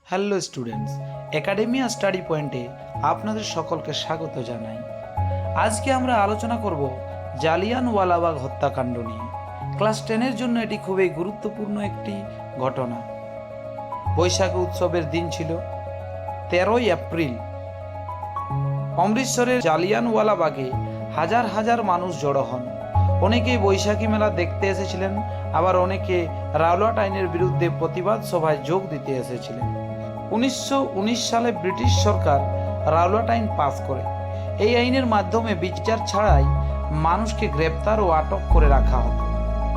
Hello students, academia study পয়েন্টে আপনাদের সকলকে স্বাগত জানাই। আজকে আমরা আলোচনা করব জালিয়ানওয়ালাবাগ হত্যাকাণ্ড নিয়ে। ক্লাস 10-এর জন্য এটি খুবই গুরুত্বপূর্ণ একটি ঘটনা। বৈশাখী উৎসবের দিন ছিল 13ই এপ্রিল। অমৃতসরের জালিয়ানওয়ালাবাগে হাজার হাজার মানুষ জড়ো হন। অনেকেই বৈশাখী মেলা দেখতে এসেছিলেন, আবার অনেকে রাওলাট আইনের বিরুদ্ধে প্রতিবাদ সভায় যোগ দিতে এসেছিলেন। 1919 সালে ব্রিটিশ সরকার রাওলাট আইন পাস করে। এই আইনের মাধ্যমে বিচার ছাড়াই মানুষকে গ্রেপ্তার ও আটক করে রাখা হতো।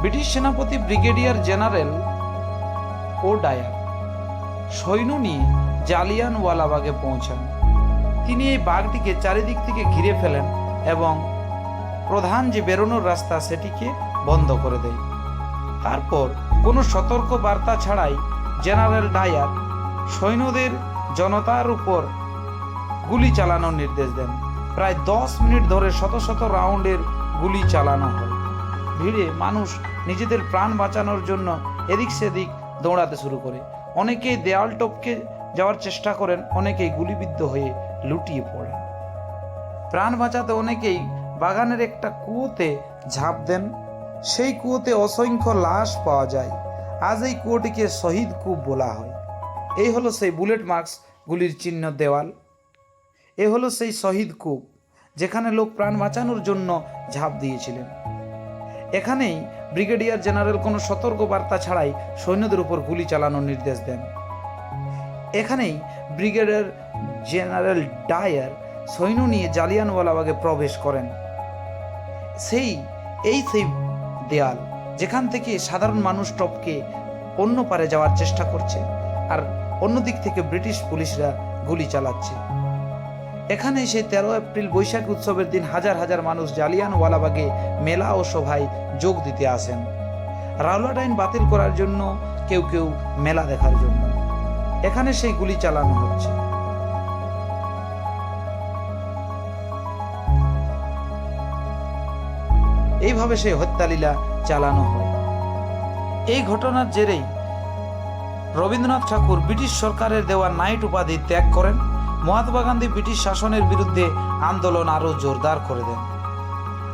ব্রিটিশ সেনাপতি ব্রিগেডিয়ার জেনারেল ও ডায়ার সৈন্য নিয়ে জালিয়ানওয়ালাবাগে পৌঁছান। তিনি এই বাগটিকে চারিদিক থেকে ঘিরে ফেলেন এবং প্রধান যে বেরোনোর রাস্তা সেটিকে বন্ধ করে দেয়। তারপর কোনো সতর্ক বার্তা ছাড়াই জেনারেল ডায়ার সৈন্যদের জনতার উপর গুলি চালানোর নির্দেশ দেন। প্রায় 10 মিনিট ধরে শত শত রাউন্ডের গুলি চালানো হয়। ভিড়ে মানুষ নিজেদের প্রাণ বাঁচানোর জন্য এদিক সেদিক দৌড়াতে শুরু করে। অনেকেই দেয়াল টপকে যাওয়ার চেষ্টা করেন, অনেকেই গুলিবিদ্ধ হয়ে লুটিয়ে পড়েন। প্রাণ বাঁচাতে অনেকেই বাগানের একটা কুয়োতে ঝাঁপ দেন। সেই কুয়োতে অসংখ্য লাশ পাওয়া যায়। আজ এই কুয়োটিকে শহীদ কূপ বলা হয়। এই হলো সেই বুলেট মার্কস, গুলির চিহ্ন দেওয়াল। এ হলো সেই শহীদ কূপ যেখানে লোক প্রাণ বাঁচানোর জন্য ঝাঁপ দিয়েছিলেন। এখানেই ব্রিগেডিয়ার জেনারেল কোনো সতর্ক বার্তা ছাড়াই সৈন্যদের উপর গুলি চালানোর নির্দেশ দেন। এখানেই ব্রিগেডিয়ার জেনারেল ডায়ার সৈন্য নিয়ে জালিয়ানওয়ালাবাগে প্রবেশ করেন। সেই দেয়াল যেখান থেকে সাধারণ মানুষ টপকে অন্য পারে যাওয়ার চেষ্টা করছে, আর অন্য দিক থেকে ব্রিটিশ পুলিশরা গুলি চালাচ্ছে। এখানে সেই 13 এপ্রিল বৈশাখী উৎসবের দিন হাজার হাজার মানুষ জালিয়ানওয়ালাবাগে মেলা ও সভায় যোগ দিতে আসেন। রাওলাট আইন বাতিল করার জন্য, কেউ কেউ মেলা দেখার জন্য। এখানে সেই গুলি চালানো হচ্ছে। এইভাবে সেই হত্যালীলা চালানো হয়। এই ঘটনার জেরেই রবীন্দ্রনাথ ঠাকুর ব্রিটিশ সরকারের দেওয়া নাইট উপাধি ত্যাগ করেন। মহাত্মা গান্ধী ব্রিটিশ শাসনের বিরুদ্ধে আন্দোলন আরও জোরদার করে দেন।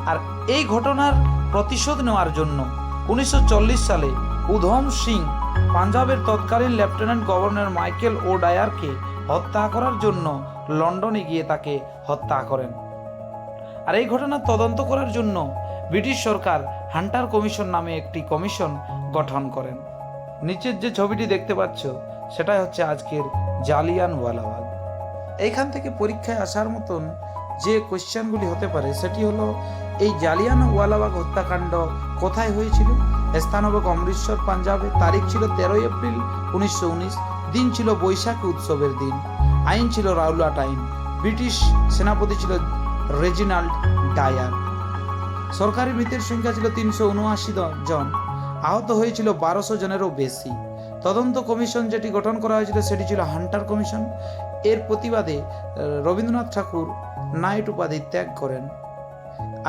আর এই ঘটনার প্রতিশোধ নেওয়ার জন্য 1940 সালে উধম সিং পাঞ্জাবের তৎকালীন লেফটেন্যান্ট গভর্নর মাইকেল ও ডায়ারকে হত্যা করার জন্য লন্ডনে গিয়ে তাকে হত্যা করেন। আর এই ঘটনার তদন্ত করার জন্য ব্রিটিশ সরকার হান্টার কমিশন নামে একটি কমিশন গঠন করেন। নিচের যে ছবিটি দেখতে পাচ্ছ সেটাই হচ্ছে আজকের জালিয়ানওয়ালাবাগ। এইখান থেকে পরীক্ষায় আসার মতন যে কোশ্চেনগুলি হতে পারে সেটি হলো, এই জালিয়ানওয়ালাবাগ হত্যাকাণ্ড কোথায় হয়েছিল? স্থান হবে অমৃতসর, পাঞ্জাবে। তারিখ ছিল 13 এপ্রিল 1919। দিন ছিল বৈশাখী উৎসবের দিন। আইন ছিল রাওলাট আইন। ব্রিটিশ সেনাপতি ছিল রেজিনাল্ড ডায়ার। সরকারি মৃতের সংখ্যা ছিল 379 জন। আহত হয়েছিল 1200 জনেরও বেশি। তদন্ত কমিশন যেটি গঠন করা হয়েছিল সেটি ছিল হান্টার কমিশন। এর প্রতিবাদে রবীন্দ্রনাথ ঠাকুর নাইট উপাধি ত্যাগ করেন।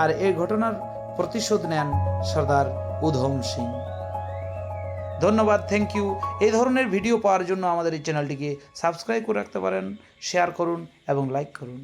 আর এই ঘটনার প্রতিশোধ নেন সর্দার উধম সিং। ধন্যবাদ, থ্যাংক ইউ। এই ধরনের ভিডিও পাওয়ার জন্য আমাদের এই চ্যানেলটিকে সাবস্ক্রাইব করে রাখতে পারেন, শেয়ার করুন এবং লাইক করুন।